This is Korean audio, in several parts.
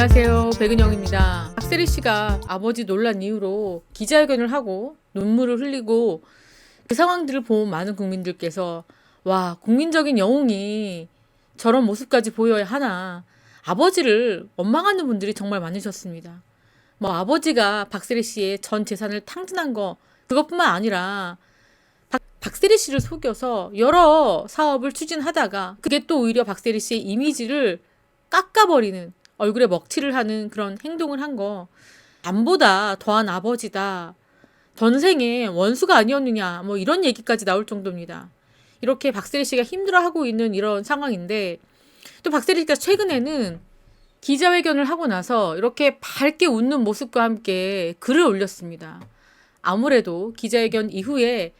안녕하세요. 백은영입니다. 박세리 씨가 아버지 논란 이후로 기자회견을 하고 눈물을 흘리고 그 상황들을 본 많은 국민들께서 와, 국민적인 영웅이 저런 모습까지 보여야 하나, 아버지를 원망하는 분들이 정말 많으셨습니다. 뭐 아버지가 박세리 씨의 전 재산을 탕진한 거 그것뿐만 아니라 박세리 씨를 속여서 여러 사업을 추진하다가 그게 또 오히려 박세리 씨의 이미지를 깎아버리는, 얼굴에 먹칠을 하는 그런 행동을 한 거, 남보다 더한 아버지다, 전생에 원수가 아니었느냐, 뭐 이런 얘기까지 나올 정도입니다. 이렇게 박세리 씨가 힘들어하고 있는 이런 상황인데, 또 박세리 씨가 최근에는 기자회견을 하고 나서 이렇게 밝게 웃는 모습과 함께 글을 올렸습니다. 아무래도 기자회견 이후에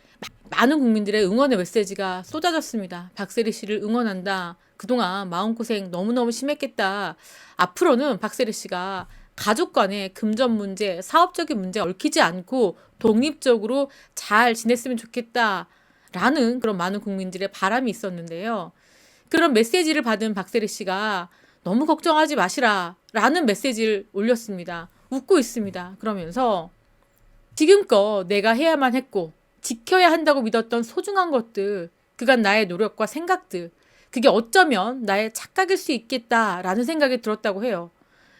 많은 국민들의 응원의 메시지가 쏟아졌습니다. 박세리 씨를 응원한다. 그동안 마음고생 너무너무 심했겠다. 앞으로는 박세리 씨가 가족 간의 금전 문제, 사업적인 문제 얽히지 않고 독립적으로 잘 지냈으면 좋겠다. 라는 그런 많은 국민들의 바람이 있었는데요. 그런 메시지를 받은 박세리 씨가 너무 걱정하지 마시라. 라는 메시지를 올렸습니다. 웃고 있습니다. 그러면서 지금껏 내가 해야만 했고 지켜야 한다고 믿었던 소중한 것들, 그간 나의 노력과 생각들, 그게 어쩌면 나의 착각일 수 있겠다라는 생각이 들었다고 해요.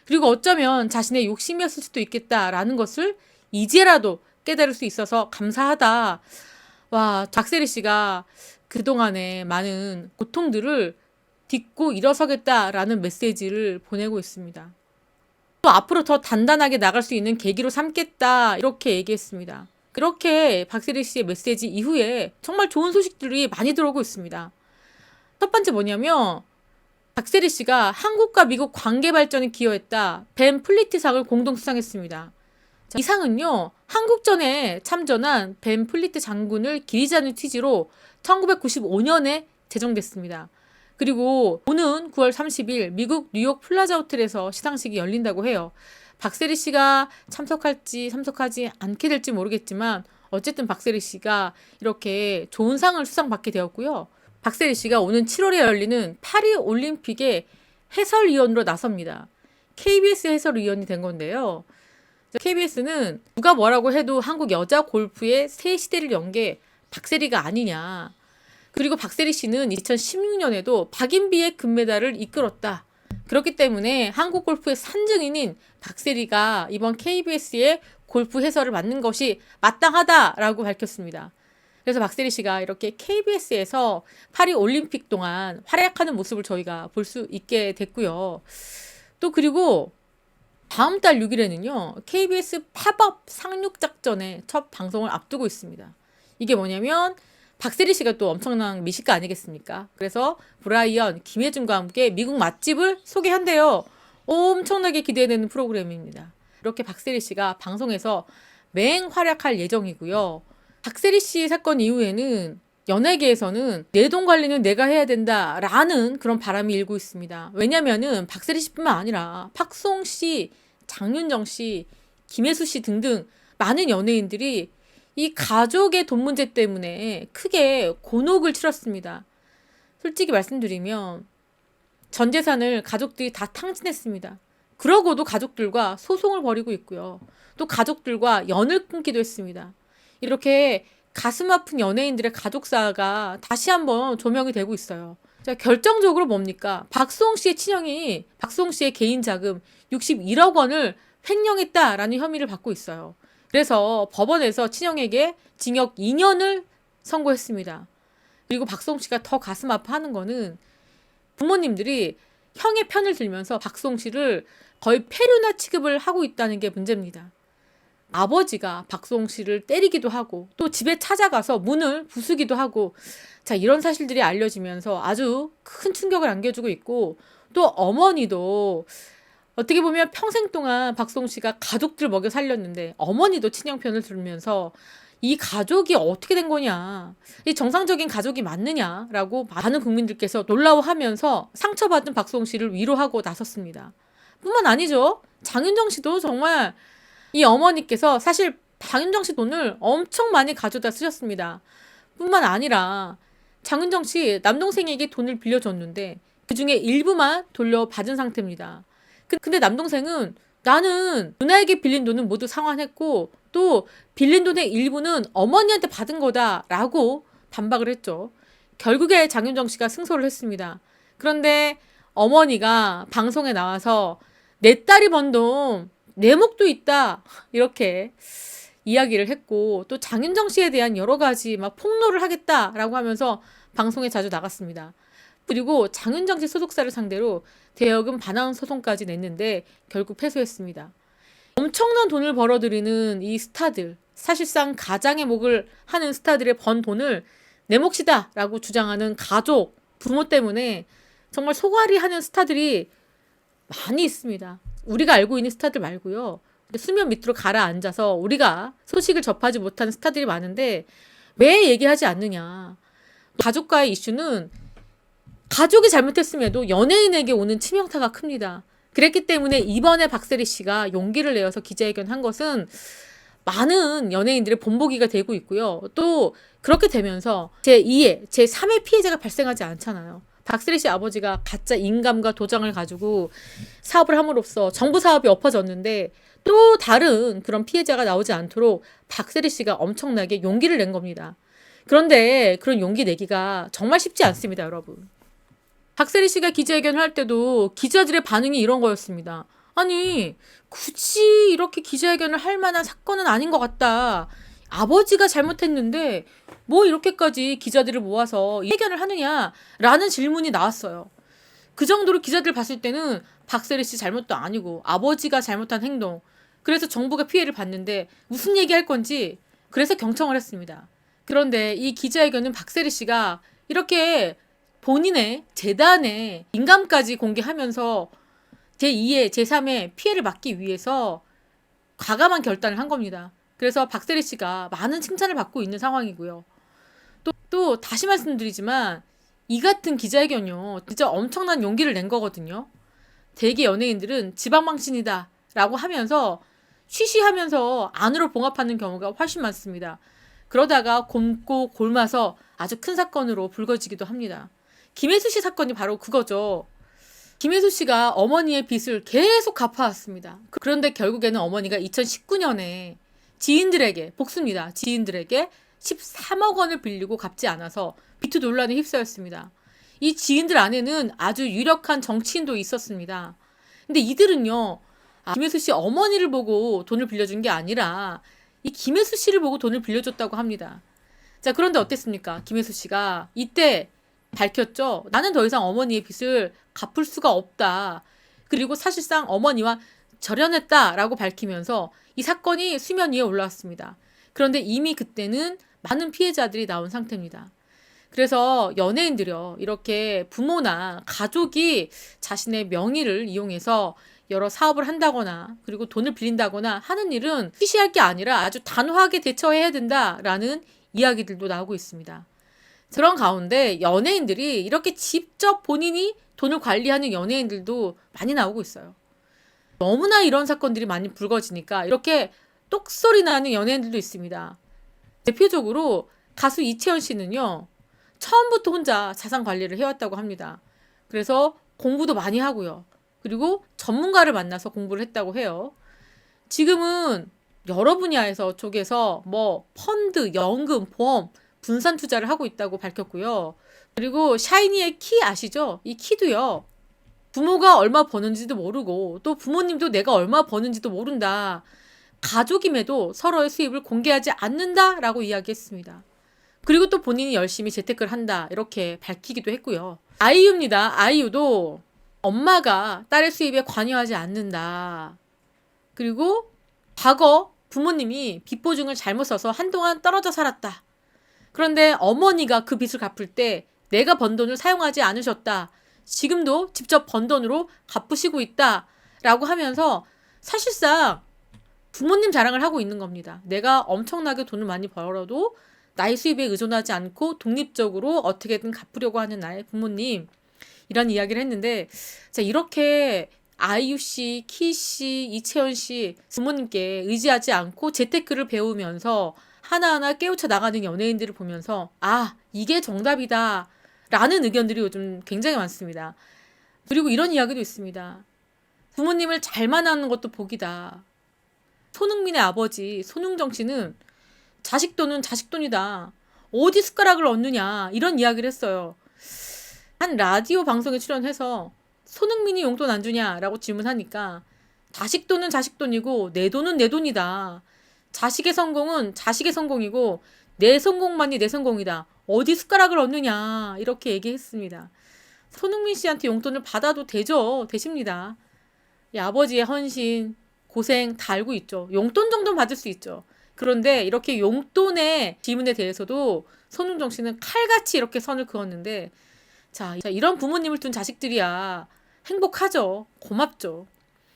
그리고 어쩌면 자신의 욕심이었을 수도 있겠다라는 것을 이제라도 깨달을 수 있어서 감사하다. 와, 박세리 씨가 그동안의 많은 고통들을 딛고 일어서겠다라는 메시지를 보내고 있습니다. 또 앞으로 더 단단하게 나갈 수 있는 계기로 삼겠다, 이렇게 얘기했습니다. 그렇게 박세리 씨의 메시지 이후에 정말 좋은 소식들이 많이 들어오고 있습니다. 첫 번째 뭐냐면, 박세리 씨가 한국과 미국 관계 발전에 기여했다, 벤 플리트상을 공동 수상했습니다. 이 상은요, 한국전에 참전한 벤 플리트 장군을 기리자는 취지로 1995년에 제정됐습니다. 그리고 오는 9월 30일 미국 뉴욕 플라자 호텔에서 시상식이 열린다고 해요. 박세리 씨가 참석할지 참석하지 않게 될지 모르겠지만 어쨌든 박세리 씨가 이렇게 좋은 상을 수상받게 되었고요. 박세리 씨가 오는 7월에 열리는 파리 올림픽의 해설위원으로 나섭니다. KBS 해설위원이 된 건데요. KBS는 누가 뭐라고 해도 한국 여자 골프의 새 시대를 연 게 박세리가 아니냐. 그리고 박세리 씨는 2016년에도 박인비의 금메달을 이끌었다. 그렇기 때문에 한국 골프의 산증인인 박세리가 이번 KBS의 골프 해설을 맡는 것이 마땅하다라고 밝혔습니다. 그래서 박세리 씨가 이렇게 KBS에서 파리 올림픽 동안 활약하는 모습을 저희가 볼 수 있게 됐고요. 또 그리고 다음 달 6일에는요. KBS 팝업 상륙작전의 첫 방송을 앞두고 있습니다. 이게 뭐냐면 박세리 씨가 또 엄청난 미식가 아니겠습니까? 그래서 브라이언, 김혜준과 함께 미국 맛집을 소개한대요. 엄청나게 기대되는 프로그램입니다. 이렇게 박세리 씨가 방송에서 맹활약할 예정이고요. 박세리 씨 사건 이후에는 연예계에서는 내 돈 관리는 내가 해야 된다라는 그런 바람이 일고 있습니다. 왜냐면은 박세리 씨뿐만 아니라 박수홍 씨, 장윤정 씨, 김혜수 씨 등등 많은 연예인들이 이 가족의 돈 문제 때문에 크게 곤혹을 치렀습니다. 솔직히 말씀드리면 전 재산을 가족들이 다 탕진했습니다. 그러고도 가족들과 소송을 벌이고 있고요. 또 가족들과 연을 끊기도 했습니다. 이렇게 가슴 아픈 연예인들의 가족사가 다시 한번 조명이 되고 있어요. 자, 결정적으로 뭡니까? 박수홍 씨의 친형이 박수홍 씨의 개인 자금 61억 원을 횡령했다라는 혐의를 받고 있어요. 그래서 법원에서 친형에게 징역 2년을 선고했습니다. 그리고 박수홍 씨가 더 가슴 아파하는 거는 부모님들이 형의 편을 들면서 박수홍 씨를 거의 폐륜화 취급을 하고 있다는 게 문제입니다. 아버지가 박수홍 씨를 때리기도 하고 또 집에 찾아가서 문을 부수기도 하고, 자, 이런 사실들이 알려지면서 아주 큰 충격을 안겨주고 있고, 또 어머니도 어떻게 보면 평생 동안 박수홍 씨가 가족들 먹여 살렸는데 어머니도 친형 편을 들으면서 이 가족이 어떻게 된 거냐, 이 정상적인 가족이 맞느냐라고 많은 국민들께서 놀라워하면서 상처받은 박수홍 씨를 위로하고 나섰습니다. 뿐만 아니죠. 장윤정 씨도 정말 이 어머니께서 사실 장윤정 씨 돈을 엄청 많이 가져다 쓰셨습니다. 뿐만 아니라 장윤정 씨 남동생에게 돈을 빌려줬는데 그중에 일부만 돌려받은 상태입니다. 근데 남동생은 나는 누나에게 빌린 돈은 모두 상환했고 또 빌린 돈의 일부는 어머니한테 받은 거다라고 반박을 했죠. 결국에 장윤정 씨가 승소를 했습니다. 그런데 어머니가 방송에 나와서 내 딸이 번 돈 내 몫도 있다 이렇게 이야기를 했고 또 장윤정 씨에 대한 여러 가지 막 폭로를 하겠다라고 하면서 방송에 자주 나갔습니다. 그리고 장윤정 씨 소속사를 상대로 대여금 반환 소송까지 냈는데 결국 패소했습니다. 엄청난 돈을 벌어들이는 이 스타들, 사실상 가장의 목을 하는 스타들의 번 돈을 내 몫이다 라고 주장하는 가족, 부모 때문에 정말 소갈이 하는 스타들이 많이 있습니다. 우리가 알고 있는 스타들 말고요. 수면 밑으로 가라앉아서 우리가 소식을 접하지 못하는 스타들이 많은데 왜 얘기하지 않느냐. 가족과의 이슈는 가족이 잘못했음에도 연예인에게 오는 치명타가 큽니다. 그랬기 때문에 이번에 박세리 씨가 용기를 내어서 기자회견 한 것은 많은 연예인들의 본보기가 되고 있고요. 또 그렇게 되면서 제2의, 제3의 피해자가 발생하지 않잖아요. 박세리 씨 아버지가 가짜 인감과 도장을 가지고 사업을 함으로써 정부 사업이 엎어졌는데 또 다른 그런 피해자가 나오지 않도록 박세리 씨가 엄청나게 용기를 낸 겁니다. 그런데 그런 용기 내기가 정말 쉽지 않습니다, 여러분. 박세리 씨가 기자회견을 할 때도 기자들의 반응이 이런 거였습니다. 아니, 굳이 이렇게 기자회견을 할 만한 사건은 아닌 것 같다. 아버지가 잘못했는데 뭐 이렇게까지 기자들을 모아서 회견을 하느냐라는 질문이 나왔어요. 그 정도로 기자들 봤을 때는 박세리 씨 잘못도 아니고 아버지가 잘못한 행동. 그래서 정부가 피해를 봤는데 무슨 얘기할 건지 그래서 경청을 했습니다. 그런데 이 기자회견은 박세리 씨가 이렇게 본인의 재단의 인감까지 공개하면서 제2의 제3의 피해를 막기 위해서 과감한 결단을 한 겁니다. 그래서 박세리 씨가 많은 칭찬을 받고 있는 상황이고요. 또 다시 말씀드리지만 이 같은 기자회견요. 진짜 엄청난 용기를 낸 거거든요. 대개 연예인들은 지방망신이다 라고 하면서 쉬쉬하면서 안으로 봉합하는 경우가 훨씬 많습니다. 그러다가 곪고 골마서 아주 큰 사건으로 불거지기도 합니다. 김혜수 씨 사건이 바로 그거죠. 김혜수 씨가 어머니의 빚을 계속 갚아왔습니다. 그런데 결국에는 어머니가 2019년에 지인들에게, 복수입니다. 지인들에게 13억 원을 빌리고 갚지 않아서 비투 논란에 휩싸였습니다. 이 지인들 안에는 아주 유력한 정치인도 있었습니다. 근데 이들은요, 김혜수 씨 어머니를 보고 돈을 빌려준 게 아니라 이 김혜수 씨를 보고 돈을 빌려줬다고 합니다. 자, 그런데 어땠습니까? 김혜수 씨가 이때 밝혔죠. 나는 더 이상 어머니의 빚을 갚을 수가 없다. 그리고 사실상 어머니와 절연했다라고 밝히면서 이 사건이 수면 위에 올라왔습니다. 그런데 이미 그때는 많은 피해자들이 나온 상태입니다. 그래서 연예인들이요, 이렇게 부모나 가족이 자신의 명의를 이용해서 여러 사업을 한다거나 그리고 돈을 빌린다거나 하는 일은 시시할 게 아니라 아주 단호하게 대처해야 된다라는 이야기들도 나오고 있습니다. 그런 가운데 연예인들이 이렇게 직접 본인이 돈을 관리하는 연예인들도 많이 나오고 있어요. 너무나 이런 사건들이 많이 불거지니까 이렇게 똑소리 나는 연예인들도 있습니다. 대표적으로 가수 이채연 씨는요, 처음부터 혼자 자산 관리를 해왔다고 합니다. 그래서 공부도 많이 하고요. 그리고 전문가를 만나서 공부를 했다고 해요. 지금은 여러 분야에서 쪽에서 뭐 펀드, 연금, 보험, 분산 투자를 하고 있다고 밝혔고요. 그리고 샤이니의 키 아시죠? 이 키도요. 부모가 얼마 버는지도 모르고 또 부모님도 내가 얼마 버는지도 모른다. 가족임에도 서로의 수입을 공개하지 않는다라고 이야기했습니다. 그리고 또 본인이 열심히 재테크를 한다 이렇게 밝히기도 했고요. 아이유입니다. 아이유도 엄마가 딸의 수입에 관여하지 않는다. 그리고 과거 부모님이 빚 보증을 잘못 써서 한동안 떨어져 살았다. 그런데 어머니가 그 빚을 갚을 때 내가 번 돈을 사용하지 않으셨다. 지금도 직접 번 돈으로 갚으시고 있다. 라고 하면서 사실상 부모님 자랑을 하고 있는 겁니다. 내가 엄청나게 돈을 많이 벌어도 나의 수입에 의존하지 않고 독립적으로 어떻게든 갚으려고 하는 나의 부모님. 이런 이야기를 했는데, 자, 이렇게 아이유 씨, 키 씨, 이채연 씨 부모님께 의지하지 않고 재테크를 배우면서 하나하나 깨우쳐 나가는 연예인들을 보면서 아, 이게 정답이다 라는 의견들이 요즘 굉장히 많습니다. 그리고 이런 이야기도 있습니다. 부모님을 잘 만나는 것도 복이다. 손흥민의 아버지 손흥정 씨는 자식 돈은 자식 돈이다. 어디 숟가락을 얹느냐 이런 이야기를 했어요. 한 라디오 방송에 출연해서 손흥민이 용돈 안 주냐라고 질문하니까 자식 돈은 자식 돈이고 내 돈은 내 돈이다. 자식의 성공은 자식의 성공이고 내 성공만이 내 성공이다. 어디 숟가락을 얹느냐 이렇게 얘기했습니다. 손흥민 씨한테 용돈을 받아도 되십니다. 이 아버지의 헌신, 고생 다 알고 있죠. 용돈 정도는 받을 수 있죠. 그런데 이렇게 용돈의 질문에 대해서도 손흥정 씨는 칼같이 이렇게 선을 그었는데 자, 이런 부모님을 둔 자식들이야 행복하죠. 고맙죠.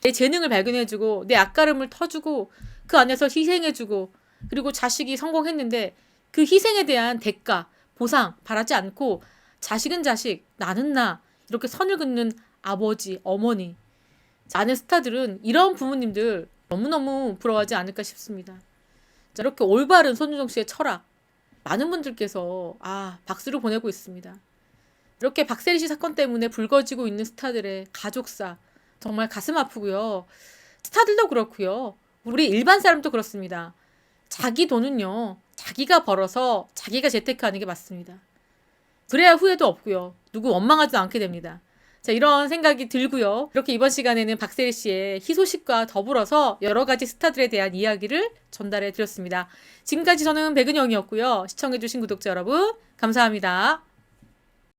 내 재능을 발견해주고 내 앞가름을 터주고 그 안에서 희생해주고 그리고 자식이 성공했는데 그 희생에 대한 대가, 보상 바라지 않고 자식은 자식, 나는 나 이렇게 선을 긋는 아버지, 어머니 많은 스타들은 이런 부모님들 너무너무 부러워하지 않을까 싶습니다. 자, 이렇게 올바른 손유정 씨의 철학 많은 분들께서 박수를 보내고 있습니다. 이렇게 박세리 씨 사건 때문에 불거지고 있는 스타들의 가족사 정말 가슴 아프고요. 스타들도 그렇고요. 우리 일반 사람도 그렇습니다. 자기 돈은요. 자기가 벌어서 자기가 재테크하는 게 맞습니다. 그래야 후회도 없고요. 누구 원망하지도 않게 됩니다. 자, 이런 생각이 들고요. 이렇게 이번 시간에는 박세리 씨의 희소식과 더불어서 여러 가지 스타들에 대한 이야기를 전달해 드렸습니다. 지금까지 저는 백은영이었고요. 시청해 주신 구독자 여러분 감사합니다.